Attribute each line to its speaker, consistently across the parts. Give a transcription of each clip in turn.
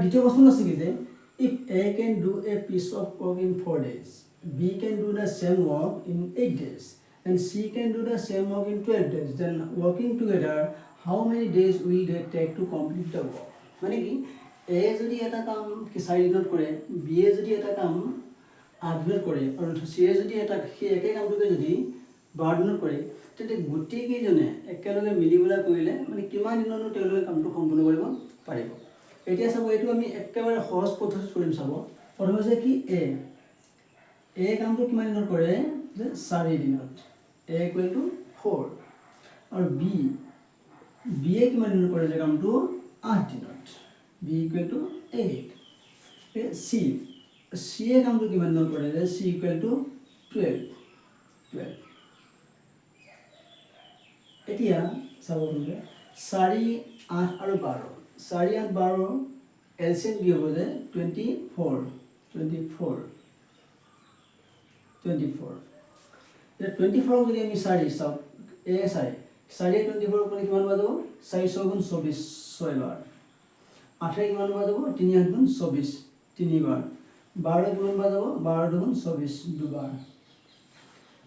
Speaker 1: দ্বিতীয় প্ৰশ্ন আছে কি যে if A can do a piece of work in 4 days, B can do the same work in 8 days, and C can do the same work in 12 days, then working together, how many days will they take to complete the work? মানে কি A যদি এটা কাম কি 4 দিনত কৰে, B যদি এটা কাম 8 দিনত কৰে, আৰু C যদি এটা সেই একে কামটোকে যদি 12 দিনত কৰে, তেন্তে গোটেই কেইজনে একেলগে মিলিবলৈ কৰিলে মানে কিমান দিনতো তেওঁলোকে কামটো সম্পূৰ্ণ কৰিব পাৰিব। এতিয়া চাব এইটো আমি একেবাৰে সহজ পদ্ধতিত কৰিম চাব। প্ৰথমে হৈছে কি এ কামটো কিমান দিনত কৰে যে 4 দিনত, A equal to 4, আৰু বি এ কিমান দিনত কৰে যে কামটো 8 দিনত, B equal to 8। চি এ কামটো কিমান দিনত কৰে যে C equal to 12। এতিয়া চাব গ'লে 4, 8 আৰু 12, 4, 8, 12 এলচিএম কি হ'ব যে 24। এতিয়া 24 যদি আমি 4 চাওঁ, এ 4 24 কৰি কিমান পোৱা যাব 4 6 গুণ 24 6 বাৰ, 8 কিমান পোৱা যাব 3 8 গুণ 24 3 বাৰ, 12 কিমান পোৱা যাব 12 2 গুণ 24 দুবাৰ।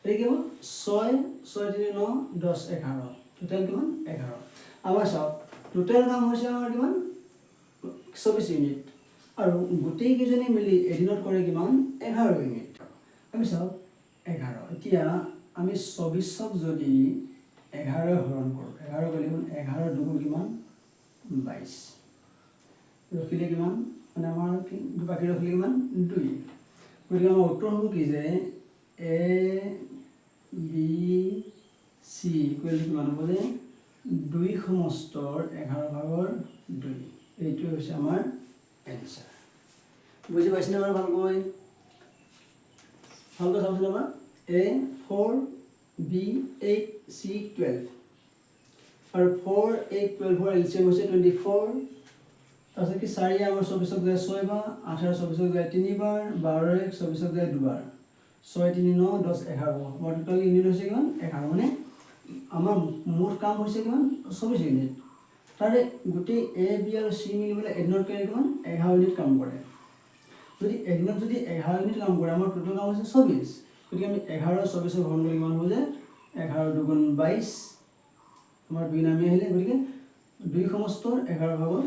Speaker 1: এই কিমান 6 6 3 9 10 11, টোটাল কিমান 11। আমাৰ চাওক টোটাল কাম হৈছে আমাৰ কিমান 24 ইউনিট, আৰু গোটেই কেইজনে মিলি এদিনত কৰে কিমান 11 ইউনিট। আমি চাওক 11, এতিয়া আমি 24ক যদি 11 হৰণ কৰোঁ, 11 গ'লে 11 দুগুণ কিমান 22, ৰখিলে কিমান মানে আমাৰ বাকী ৰখিলে কিমান 2। গতিকে আমাৰ উত্তৰ হ'ব কি যে A B C equal to কিমান হ'ব যে 2 সমষ্টৰ 11/2। এইটোৱে হৈছে আমাৰ এনচাৰ। বুজি পাইছেনে বাৰু ভালকৈ? চাওকচোন আমাৰ A 4, B 8, C 12, আৰু 4 8 12 এলচিএম হৈছে 24। তাৰপিছত কি 4 আমাৰ 24ক যায় 6 বাৰ, 8 24ক যায় 3 বাৰ, 12 24ক যায় 2 বাৰ, 6 3 9 10 11। আমাৰ টোটাল ইউনিট হৈছে কিমান 11, মানে আমাৰ মুঠ কাম হৈছে কিমান 24 ইউনিট। তাৰে গোটেই এ বি আৰু চি মিলি পেলাই এদিনত কিমান 11 ইউনিট কাম কৰে। যদি এদিনত যদি 11 ইউনিট কাম কৰে, আমাৰ টোটেল কাম হৈছে 24। গতিকে আমি 11 24ক হৰণ কৰি কিমান হ'ব যে 11 দুগুণ 22, আমাৰ 2 নামি আহিলে। গতিকে 2 সমষ্টৰ 11/2।